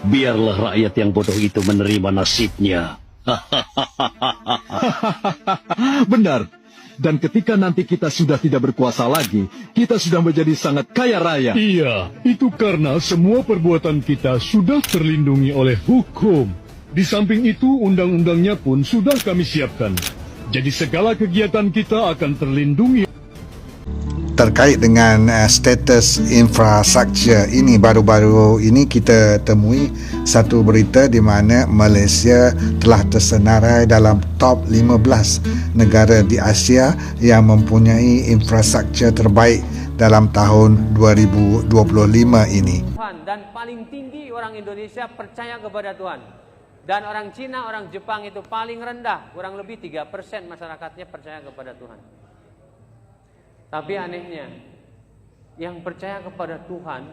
Biarlah rakyat yang bodoh itu menerima nasibnya. Benar. Dan ketika nanti kita sudah tidak berkuasa lagi, kita sudah menjadi sangat kaya raya. Iya, itu karena semua perbuatan kita sudah terlindungi oleh hukum. Di samping itu, undang-undangnya pun sudah kami siapkan. Jadi segala kegiatan kita akan terlindungi. Terkait dengan status infrastruktur ini, baru-baru ini kita temui satu berita di mana Malaysia telah tersenarai dalam top 15 negara di Asia yang mempunyai infrastruktur terbaik dalam tahun 2025 ini. Dan paling tinggi orang Indonesia percaya kepada Tuhan. Dan orang Cina, orang Jepang itu paling rendah, kurang lebih 3% masyarakatnya percaya kepada Tuhan. Tapi anehnya, yang percaya kepada Tuhan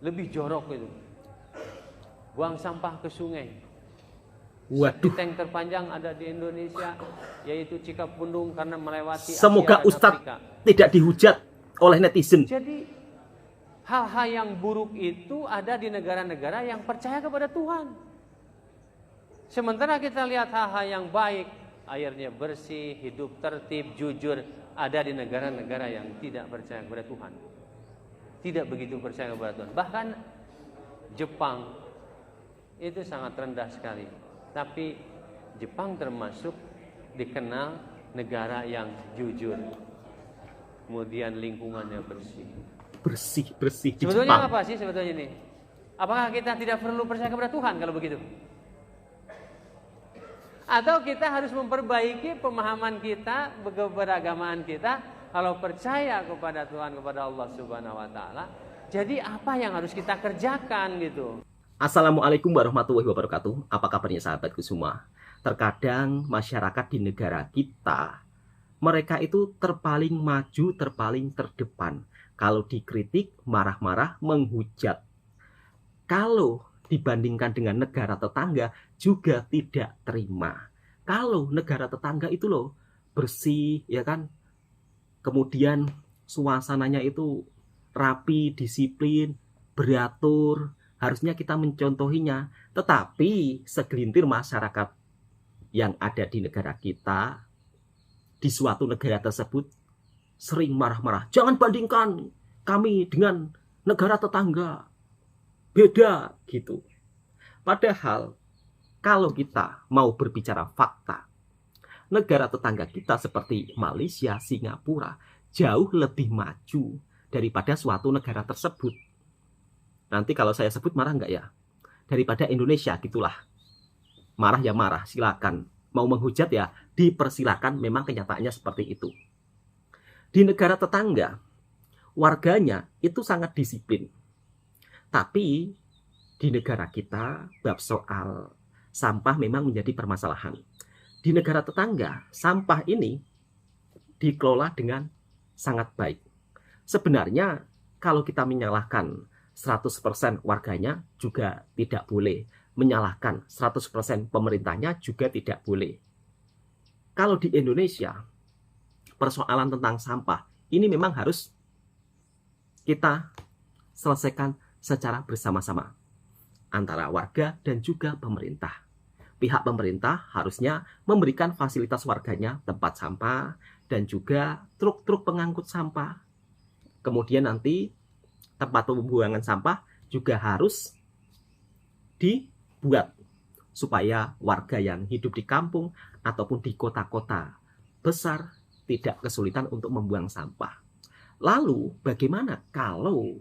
lebih jorok itu. Buang sampah ke sungai. Waduh. Tank terpanjang ada di Indonesia, yaitu Cikapundung karena melewati Semoga Asia dan Ustadz Afrika. tidak dihujat oleh netizen. Jadi hal-hal yang buruk itu ada di negara-negara yang percaya kepada Tuhan. Sementara kita lihat hal-hal yang baik, airnya bersih, hidup tertib, jujur, ada di negara-negara yang tidak percaya kepada Tuhan. Tidak begitu percaya kepada Tuhan. Bahkan Jepang itu sangat rendah sekali. Tapi Jepang termasuk dikenal negara yang jujur. Kemudian lingkungannya bersih. Bersih di Sebetulnya Jepang. apa sih sebetulnya ini? Apakah kita tidak perlu percaya kepada Tuhan kalau begitu? Atau kita harus memperbaiki pemahaman kita, keberagamaan kita, kalau percaya kepada Tuhan, kepada Allah Subhanahu wa taala. Jadi apa yang harus kita kerjakan gitu? Assalamualaikum warahmatullahi wabarakatuh. Apa kabarnya sahabatku semua? Terkadang masyarakat di negara kita, mereka itu terpaling maju, terpaling terdepan. Kalau dikritik, marah-marah, menghujat. Kalau dibandingkan dengan negara tetangga juga tidak terima. Kalau negara tetangga itu loh bersih, ya kan, kemudian suasananya itu rapi, disiplin, beratur, harusnya kita mencontohinya. Tetapi segelintir masyarakat yang ada di negara kita, di suatu negara tersebut, sering marah-marah. Jangan bandingkan kami dengan negara tetangga, beda gitu. Padahal kalau kita mau berbicara fakta, negara tetangga kita seperti Malaysia, Singapura jauh lebih maju daripada suatu negara tersebut. Nanti kalau saya sebut marah nggak ya? Daripada Indonesia gitulah. Marah ya marah, silakan. Mau menghujat ya dipersilakan, memang kenyataannya seperti itu. Di negara tetangga, warganya itu sangat disiplin. Tapi di negara kita, bab soal sampah memang menjadi permasalahan. Di negara tetangga, sampah ini dikelola dengan sangat baik. Sebenarnya kalau kita menyalahkan 100% warganya juga tidak boleh. Menyalahkan 100% pemerintahnya juga tidak boleh. Kalau di Indonesia, persoalan tentang sampah ini memang harus kita selesaikan secara bersama-sama antara warga dan juga pemerintah. Pihak pemerintah harusnya memberikan fasilitas warganya tempat sampah dan juga truk-truk pengangkut sampah. Kemudian nanti tempat pembuangan sampah juga harus dibuat supaya warga yang hidup di kampung ataupun di kota-kota besar tidak kesulitan untuk membuang sampah. Lalu bagaimana kalau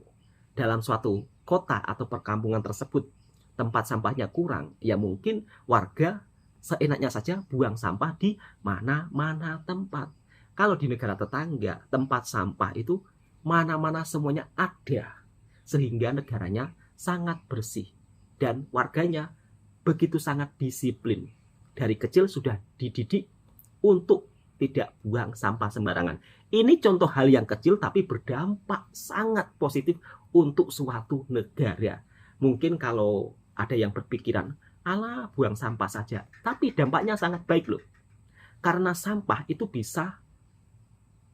dalam suatu kota atau perkampungan tersebut tempat sampahnya kurang? Ya mungkin warga seenaknya saja buang sampah di mana-mana tempat. Kalau di negara tetangga, tempat sampah itu mana-mana semuanya ada, sehingga negaranya sangat bersih dan warganya begitu sangat disiplin. Dari kecil sudah dididik untuk tidak buang sampah sembarangan. Ini contoh hal yang kecil tapi berdampak sangat positif untuk suatu negara. Mungkin kalau ada yang berpikiran, alah buang sampah saja. Tapi dampaknya sangat baik loh. Karena sampah itu bisa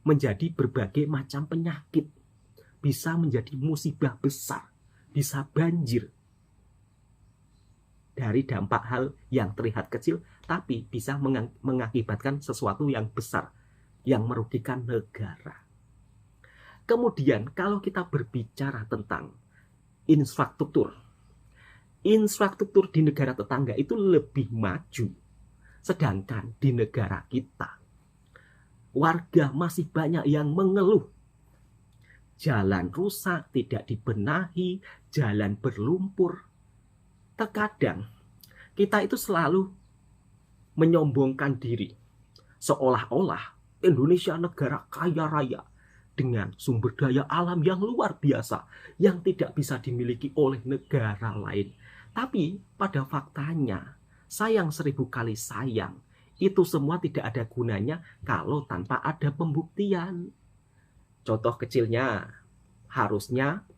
menjadi berbagai macam penyakit. Bisa menjadi musibah besar. bisa banjir dari dampak hal yang terlihat kecil tapi bisa mengakibatkan sesuatu yang besar yang merugikan negara. Kemudian kalau kita berbicara tentang infrastruktur di negara tetangga itu lebih maju, sedangkan di negara kita warga masih banyak yang mengeluh. Jalan rusak, tidak dibenahi, jalan berlumpur. Terkadang kita itu selalu menyombongkan diri, seolah-olah Indonesia negara kaya raya dengan sumber daya alam yang luar biasa yang tidak bisa dimiliki oleh negara lain. Tapi pada faktanya, sayang 1000 kali sayang, itu semua tidak ada gunanya kalau tanpa ada pembuktian. Contoh kecilnya, harusnya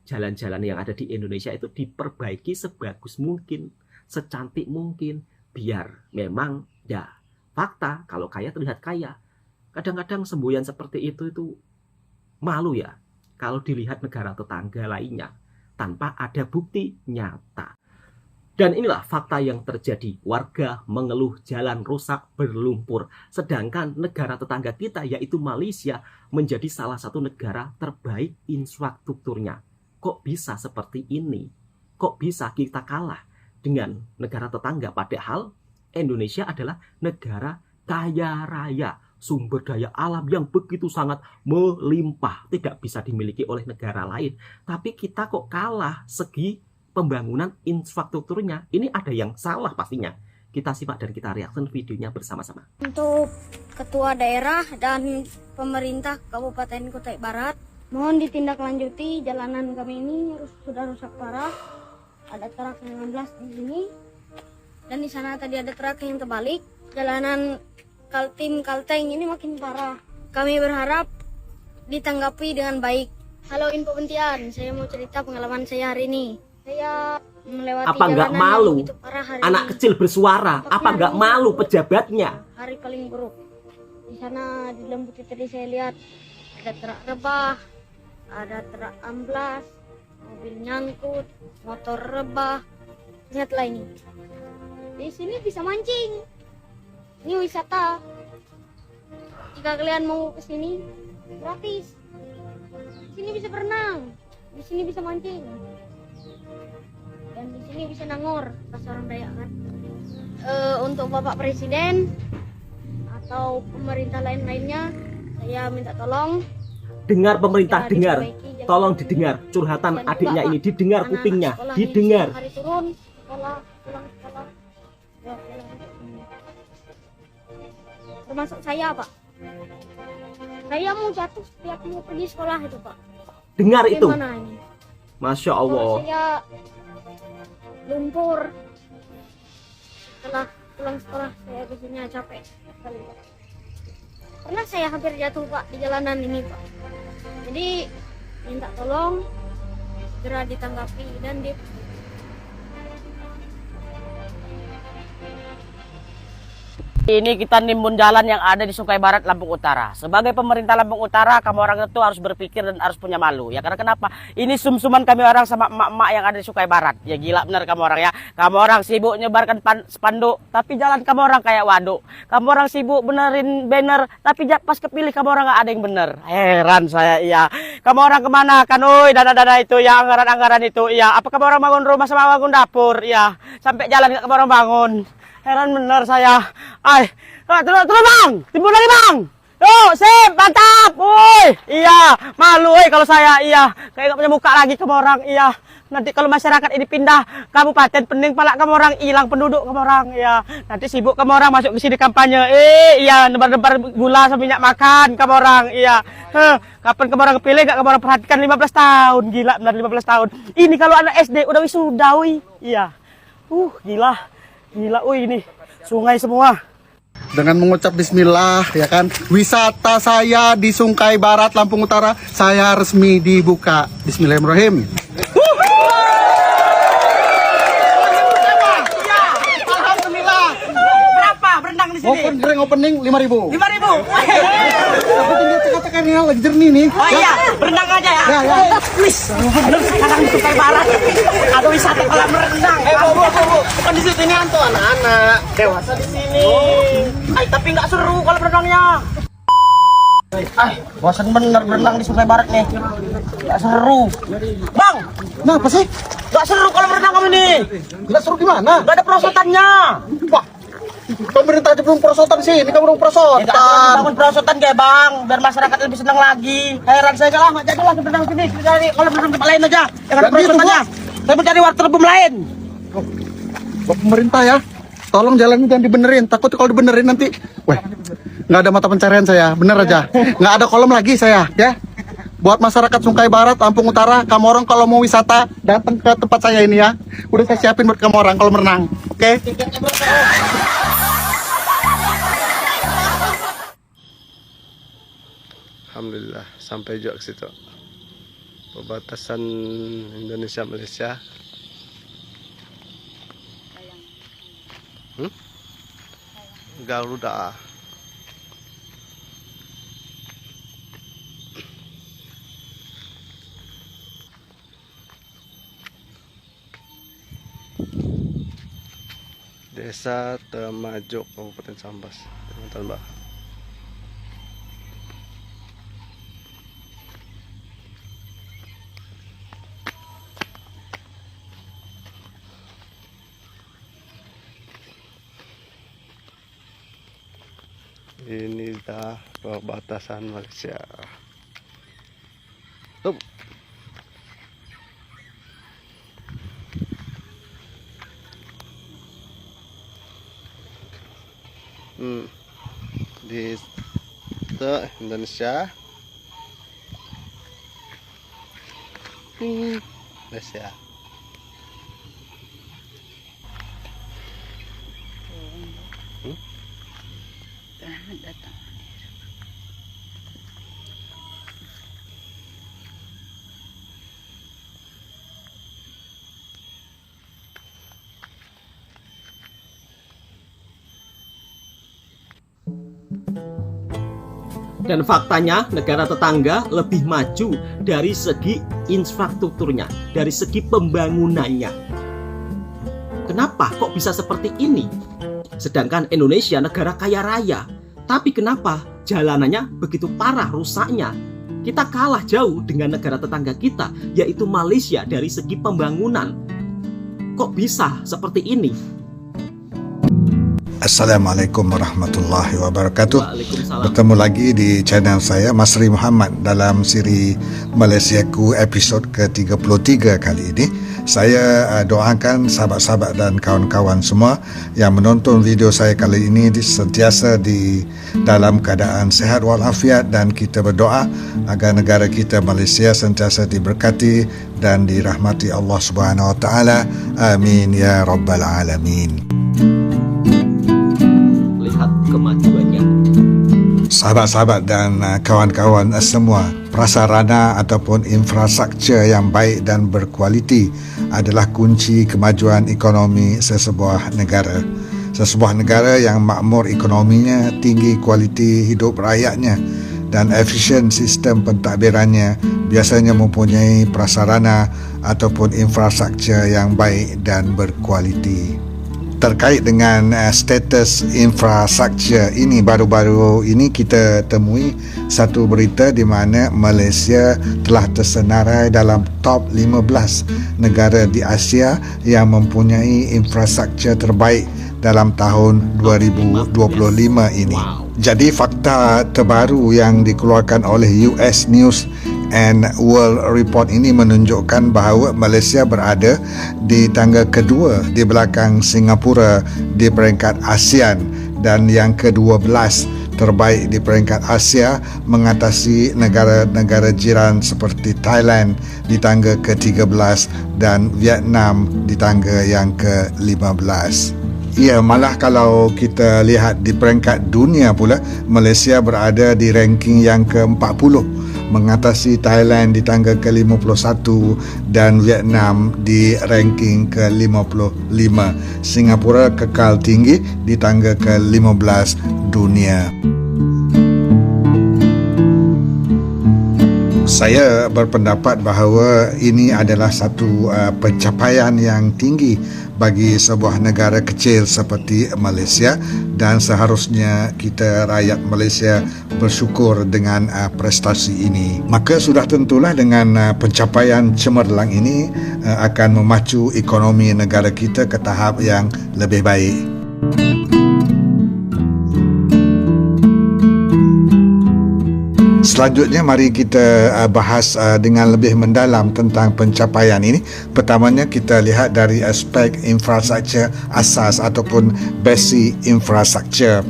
jalan-jalan yang ada di Indonesia itu diperbaiki sebagus mungkin, secantik mungkin, biar memang ya fakta kalau kaya terlihat kaya. Kadang-kadang semboyan seperti itu malu ya kalau dilihat negara tetangga lainnya tanpa ada bukti nyata. Dan inilah fakta yang terjadi. Warga mengeluh jalan rusak berlumpur. Sedangkan negara tetangga kita yaitu Malaysia menjadi salah satu negara terbaik infrastrukturnya. Kok bisa seperti ini? Kok bisa kita kalah dengan negara tetangga? Padahal Indonesia adalah negara kaya raya. Sumber daya alam yang begitu sangat melimpah. Tidak bisa dimiliki oleh negara lain. Tapi kita kok kalah segi pembangunan infrastrukturnya. Ini ada yang salah pastinya. Kita simak dan kita reaction videonya bersama-sama. Untuk ketua daerah dan pemerintah Kabupaten Kutai Barat, mohon ditindaklanjuti. Jalanan kami ini sudah rusak parah. Ada truk 19 di sini dan di sana tadi ada truk yang terbalik. Jalanan Kalteng ini makin parah. Kami berharap ditanggapi dengan baik. Halo Info Pentian, saya mau cerita pengalaman saya hari ini. Saya melewati apa nggak malu anak ini. Kecil bersuara? Apa nggak malu pejabatnya? Hari paling buruk. Di sana di Lembu tadi saya lihat ada truk rebah, ada truk amblas, mobil nyangkut, motor rebah. Lihatlah ini. Di sini bisa mancing. Ini wisata. Jika kalian mau ke sini gratis. Di sini bisa berenang, di sini bisa mancing. Dan di sini bisa nangor, bahasa orang Dayak kan. Untuk Bapak Presiden atau pemerintah lain-lainnya, saya minta tolong. Dengar pemerintah, dengar. Tolong didengar curhatan adiknya ini, didengar kupingnya, didengar. Hari turun, sekolah, pulang sekolah. Termasuk saya, Pak. Saya mau jatuh setiap mau pergi sekolah itu, Pak. Dengar itu. Gimana ini? Masya Allah. Saya lumpur. Setelah pulang sekolah saya biasanya capek sekali, Pak. Pernah saya hampir jatuh, Pak, di jalanan ini, Pak. Jadi minta tolong segera ditanggapi dan Ini kita nimbun jalan yang ada di Sungai Barat, Lampung Utara. Sebagai pemerintah Lampung Utara, kamu orang itu harus berpikir dan harus punya malu. Ya karena kenapa? Ini sum-suman kami orang sama emak-emak yang ada di Sungai Barat. Ya gila benar kamu orang ya. Kamu orang sibuk nyebarkan spanduk, tapi jalan kamu orang kayak waduk. Kamu orang sibuk benerin banner, tapi pas kepilih kamu orang gak ada yang bener. Heran saya, iya. Kamu orang kemana kan? Oi, dana-dana itu, ya anggaran-anggaran itu, iya. Apa kamu orang bangun rumah sama bangun dapur? Iya. Sampai jalan gak kamu orang bangun. Heran bener saya. Ay, terus bang, timbul lagi bang. Yuk, sip, mantap. Woi, iya, malu kalau saya, iya. Kayak gak punya muka lagi kamu orang, iya. Nanti kalau masyarakat ini pindah kabupaten pening pala kamu orang, hilang penduduk kamu orang, iya. Nanti sibuk kamu orang masuk ke sini kampanye. Iya, nebar-nebar gula sama minyak makan kamu orang, iya. Kapan kamu orang kepilih gak kamu orang perhatikan 15 tahun, gila benar 15 tahun. Ini kalau anak SD udah wisuda, woi. Iya. Gila. Gila, ini sungai semua. Dengan mengucap bismillah, ya kan, wisata saya di Sungai Barat, Lampung Utara, saya resmi dibuka. Bismillahirrahmanirrahim. Alhamdulillah. Berapa berenang di sini? Opening 5.000. 5.000. Tapi dia tekan-tekannya lagi jernih nih. Oh iya. berenang aja ya. Wis, sekarang di Sungai Barat ada wisata kolam renang. Bu. Bukan di situ, ini untuk anak-anak. Dewasa di sini. Tapi nggak seru kolam renangnya. Bosan bener berenang di Sungai Barat nih. Nggak seru. Bang, Kenapa sih? nggak seru kolam renang kamu ini. Nggak seru gimana? Nggak ada perosotannya. Wah, pemerintah aja belum perosotan sih. Ini kamu belum Ya, nggak perlu perosotan. bangun perosotan kayak bang, biar masyarakat lebih senang lagi. Heran saya lah, nggak jadi lah berenang sini. Kita cari kolam renang tempat lain aja. Yang ada Nggak gitu, perosotannya. Saya mau cari water boom lain. Buat pemerintah ya, tolong jalannya jangan dibenerin. Takut kalau dibenerin nanti, weh, nggak ada mata pencarian saya. Bener aja, nggak ada kolam lagi saya, ya. Buat masyarakat Sungai Barat, Lampung Utara, kamu orang kalau mau wisata datang ke tempat saya ini ya. Udah saya siapin buat kamu orang kolam renang, oke? Alhamdulillah sampai juga ke situ. Perbatasan Indonesia Malaysia. Garuda. Desa Temajuk, Kabupaten Sambas, Kalimantan Barat. Ini dah perbatasan Malaysia. Tuh. Di Indonesia. Malaysia. Dan faktanya negara tetangga lebih maju dari segi infrastrukturnya, dari segi pembangunannya. Kenapa kok bisa seperti ini? Sedangkan Indonesia negara kaya raya, tapi kenapa jalanannya begitu parah rusaknya? Kita kalah jauh dengan negara tetangga kita, yaitu Malaysia dari segi pembangunan. Kok bisa seperti ini? Assalamualaikum warahmatullahi wabarakatuh. Waalaikumsalam. Bertemu lagi di channel saya Masri Muhammad dalam siri Malaysiaku episod ke-33 kali ini. Saya doakan sahabat-sahabat dan kawan-kawan semua yang menonton video saya kali ini sentiasa di dalam keadaan sehat walafiat, dan kita berdoa agar negara kita Malaysia sentiasa diberkati dan dirahmati Allah Subhanahu wa taala. Amin ya rabbal alamin. Kemajuannya. Sahabat-sahabat dan kawan-kawan semua, prasarana ataupun infrastruktur yang baik dan berkualiti adalah kunci kemajuan ekonomi sesebuah negara. Sesebuah negara yang makmur ekonominya, tinggi kualiti hidup rakyatnya dan efisien sistem pentadbirannya biasanya mempunyai prasarana ataupun infrastruktur yang baik dan berkualiti. Terkait dengan status infrastruktur ini, baru-baru ini kita temui satu berita di mana Malaysia telah tersenarai dalam top 15 negara di Asia yang mempunyai infrastruktur terbaik dalam tahun 2025 ini. Jadi fakta terbaru yang dikeluarkan oleh US News and World Report ini menunjukkan bahawa Malaysia berada di tangga kedua di belakang Singapura di peringkat ASEAN, dan yang ke-12 terbaik di peringkat Asia mengatasi negara-negara jiran seperti Thailand di tangga ke-13 dan Vietnam di tangga yang ke-15. Ya, malah kalau kita lihat di peringkat dunia pula, Malaysia berada di ranking yang ke-40, mengatasi Thailand di tangga ke-51 dan Vietnam di ranking ke-55. Singapura kekal tinggi di tangga ke-15 dunia. Saya berpendapat bahawa ini adalah satu pencapaian yang tinggi bagi sebuah negara kecil seperti Malaysia, dan seharusnya kita rakyat Malaysia bersyukur dengan prestasi ini. Maka sudah tentulah dengan pencapaian cemerlang ini akan memacu ekonomi negara kita ke tahap yang lebih baik. Selanjutnya mari kita bahas dengan lebih mendalam tentang pencapaian ini. Pertamanya kita lihat dari aspek infrastruktur asas ataupun basic infrastructure.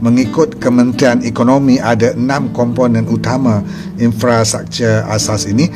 Mengikut Kementerian Ekonomi ada 6 komponen utama infrastruktur asas ini.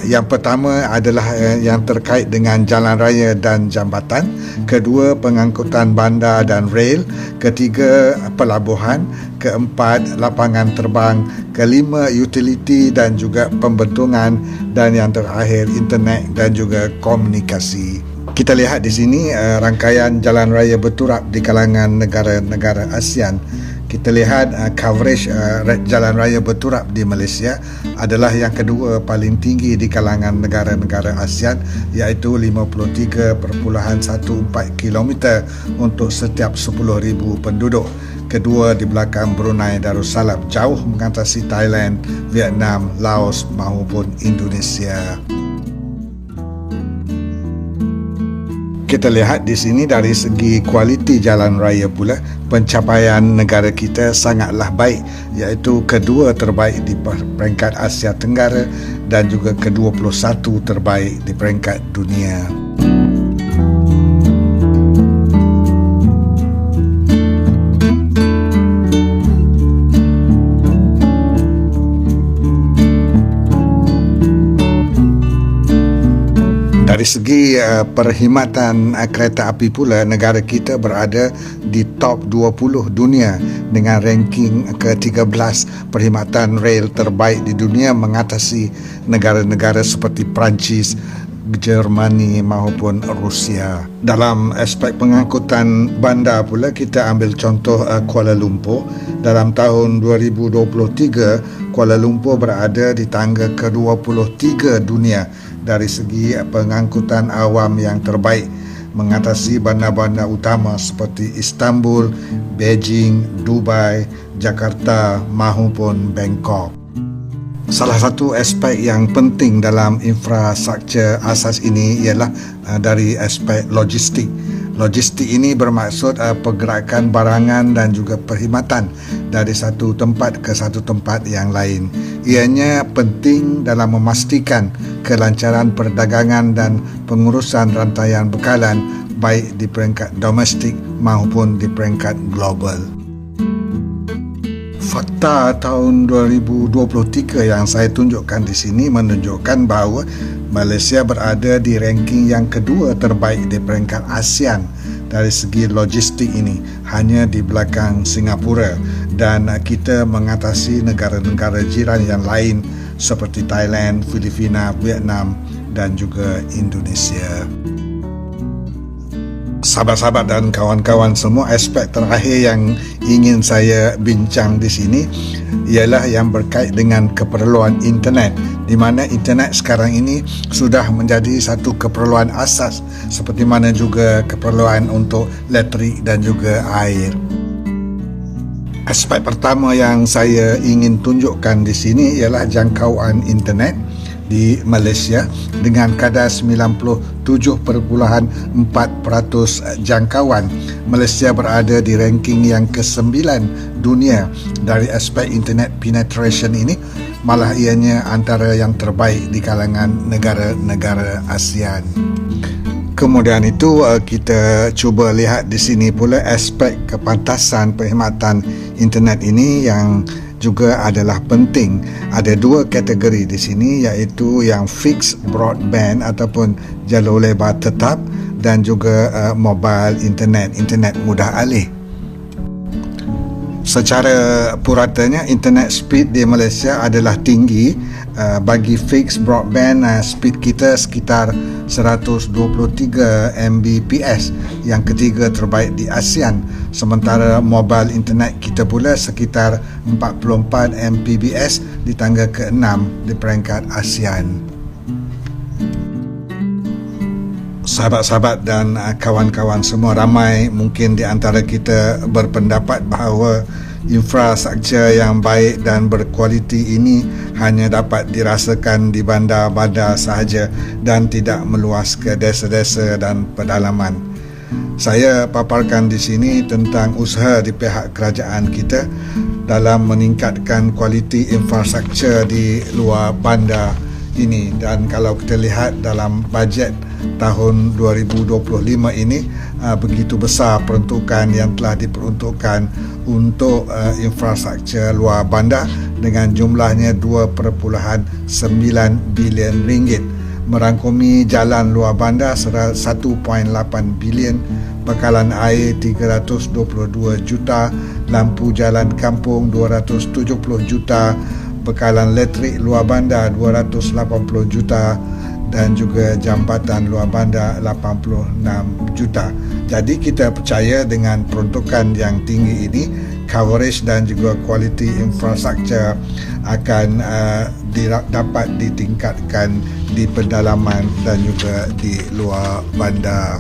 Yang pertama adalah yang terkait dengan jalan raya dan jambatan. Kedua, pengangkutan bandar dan rel. Ketiga, pelabuhan. Keempat, lapangan terbang. Kelima, utiliti dan juga pembentungan. Dan yang terakhir, internet dan juga komunikasi. Kita lihat di sini rangkaian jalan raya berturap di kalangan negara-negara ASEAN. Kita lihat coverage jalan raya berturap di Malaysia adalah yang kedua paling tinggi di kalangan negara-negara ASEAN, iaitu 53.14 km untuk setiap 10,000 penduduk. Kedua di belakang Brunei Darussalam, jauh mengatasi Thailand, Vietnam, Laos maupun Indonesia. Kita lihat di sini dari segi kualiti jalan raya pula, pencapaian negara kita sangatlah baik, iaitu kedua terbaik di peringkat Asia Tenggara dan juga ke-21 terbaik di peringkat dunia. Dari segi perkhidmatan kereta api pula, negara kita berada di top 20 dunia dengan ranking ke-13 perkhidmatan rel terbaik di dunia, mengatasi negara-negara seperti Perancis, Germany maupun Rusia. Dalam aspek pengangkutan bandar pula, kita ambil contoh Kuala Lumpur. Dalam tahun 2023, Kuala Lumpur berada di tangga ke-23 dunia dari segi pengangkutan awam yang terbaik, mengatasi bandar-bandar utama seperti Istanbul, Beijing, Dubai, Jakarta maupun Bangkok. Salah satu aspek yang penting dalam infrastruktur asas ini ialah dari aspek logistik. Logistik ini bermaksud pergerakan barangan dan juga perkhidmatan dari satu tempat ke satu tempat yang lain. Ianya penting dalam memastikan kelancaran perdagangan dan pengurusan rantaian bekalan baik di peringkat domestik maupun di peringkat global. Fakta tahun 2023 yang saya tunjukkan di sini menunjukkan bahawa Malaysia berada di ranking yang kedua terbaik di peringkat ASEAN dari segi logistik ini, hanya di belakang Singapura, dan kita mengatasi negara-negara jiran yang lain seperti Thailand, Filipina, Vietnam dan juga Indonesia. Sahabat-sahabat dan kawan-kawan semua, aspek terakhir yang ingin saya bincang di sini ialah yang berkait dengan keperluan internet, di mana internet sekarang ini sudah menjadi satu keperluan asas, seperti mana juga keperluan untuk elektrik dan juga air. Aspek pertama yang saya ingin tunjukkan di sini ialah jangkauan internet di Malaysia dengan kadar 97.4% jangkauan. Malaysia berada di ranking yang ke-9 dunia dari aspek internet penetration ini, malah ianya antara yang terbaik di kalangan negara-negara ASEAN. Kemudian itu kita cuba lihat di sini pula aspek kepantasan perkhidmatan internet ini yang juga adalah penting. Ada dua kategori di sini, iaitu yang fixed broadband ataupun jalur lebar tetap dan juga mobile internet mudah alih. Secara puratanya internet speed di Malaysia adalah tinggi. Bagi fixed broadband, speed kita sekitar 123 Mbps, yang ketiga terbaik di ASEAN. Sementara mobile internet kita pula sekitar 44 Mbps di tangga ke-6 di peringkat ASEAN. Sahabat-sahabat dan kawan-kawan semua, ramai mungkin di antara kita berpendapat bahawa infrastruktur yang baik dan berkualiti ini hanya dapat dirasakan di bandar-bandar sahaja dan tidak meluas ke desa-desa dan pedalaman. Saya paparkan di sini tentang usaha di pihak kerajaan kita dalam meningkatkan kualiti infrastruktur di luar bandar ini. Dan kalau kita lihat dalam bajet tahun 2025 ini, begitu besar peruntukan yang telah diperuntukkan untuk infrastruktur luar bandar dengan jumlahnya 2.9 bilion ringgit, merangkumi jalan luar bandar 1.8 bilion, bekalan air 322 juta, lampu jalan kampung 270 juta, bekalan elektrik luar bandar 280 juta, dan juga jambatan luar bandar 86 juta. Jadi kita percaya dengan peruntukan yang tinggi ini, coverage dan juga kualiti infrastruktur akan dapat ditingkatkan di pedalaman dan juga di luar bandar.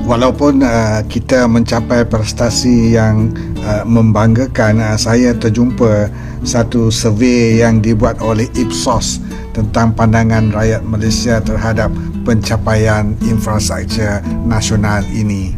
Walaupun kita mencapai prestasi yang membanggakan, saya terjumpa satu survey yang dibuat oleh Ipsos tentang pandangan rakyat Malaysia terhadap pencapaian infrastruktur nasional ini.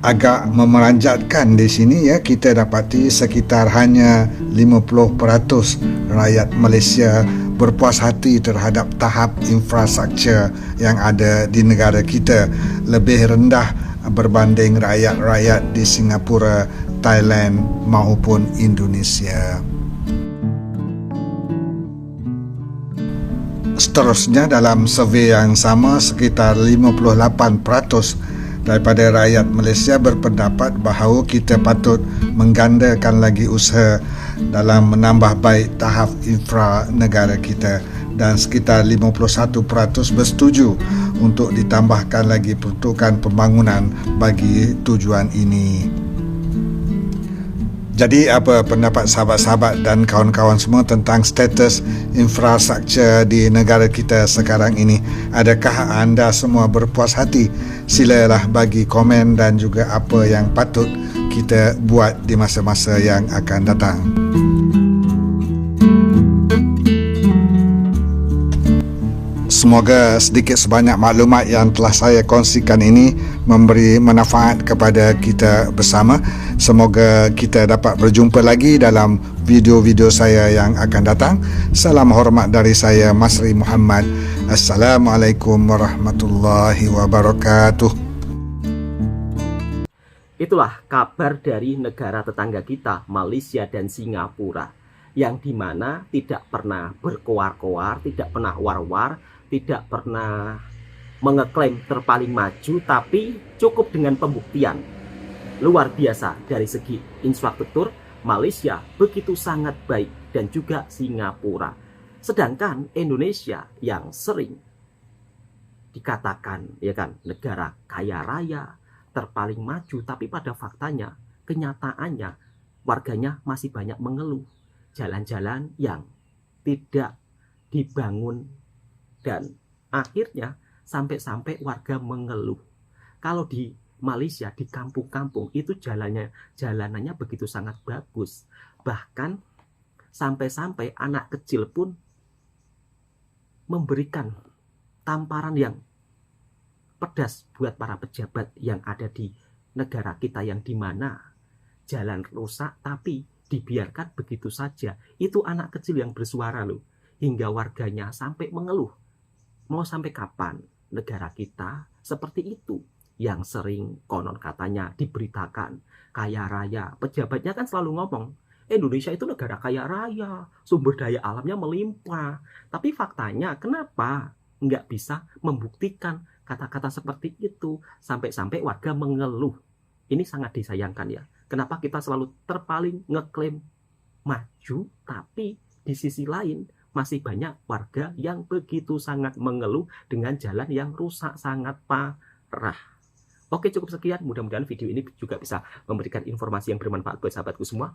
Agak memeranjatkan di sini ya, kita dapati sekitar hanya 50% rakyat Malaysia berpuas hati terhadap tahap infrastruktur yang ada di negara kita, lebih rendah berbanding rakyat-rakyat di Singapura, Thailand maupun Indonesia. Seterusnya, dalam survei yang sama, sekitar 58% daripada rakyat Malaysia berpendapat bahawa kita patut menggandakan lagi usaha dalam menambah baik tahap infra negara kita, dan sekitar 51% bersetuju untuk ditambahkan lagi peruntukan pembangunan bagi tujuan ini. Jadi apa pendapat sahabat-sahabat dan kawan-kawan semua tentang status infrastruktur di negara kita sekarang ini? Adakah anda semua berpuas hati? Silalah bagi komen dan juga apa yang patut kita buat di masa-masa yang akan datang. Semoga sedikit sebanyak maklumat yang telah saya kongsikan ini memberi manfaat kepada kita bersama. Semoga kita dapat berjumpa lagi dalam video-video saya yang akan datang. Salam hormat dari saya, Masri Muhammad. Assalamualaikum warahmatullahi wabarakatuh. Itulah kabar dari negara tetangga kita, Malaysia dan Singapura, yang dimana tidak pernah berkoar-koar, tidak pernah war-war, tidak pernah mengeklaim terpaling maju, tapi cukup dengan pembuktian luar biasa dari segi infrastruktur. Malaysia begitu sangat baik dan juga Singapura. Sedangkan Indonesia yang sering dikatakan ya kan negara kaya raya, terpaling maju, tapi pada faktanya, kenyataannya warganya masih banyak mengeluh. Jalan-jalan yang tidak dibangun, dan akhirnya sampai-sampai warga mengeluh. Kalau di Malaysia, di kampung-kampung itu jalanannya begitu sangat bagus. Bahkan sampai-sampai anak kecil pun memberikan tamparan yang pedas buat para pejabat yang ada di negara kita, yang dimana jalan rusak tapi dibiarkan begitu saja. Itu anak kecil yang bersuara loh, hingga warganya sampai mengeluh. Mau sampai kapan negara kita seperti itu, yang sering konon katanya diberitakan kaya raya. Pejabatnya kan selalu ngomong Indonesia itu negara kaya raya, sumber daya alamnya melimpah. Tapi faktanya kenapa nggak bisa membuktikan kata-kata seperti itu, sampai-sampai warga mengeluh. Ini sangat disayangkan ya. Kenapa kita selalu terpaling ngeklaim maju, tapi di sisi lain masih banyak warga yang begitu sangat mengeluh dengan jalan yang rusak sangat parah. Oke, cukup sekian. Mudah-mudahan video ini juga bisa memberikan informasi yang bermanfaat buat sahabatku semua.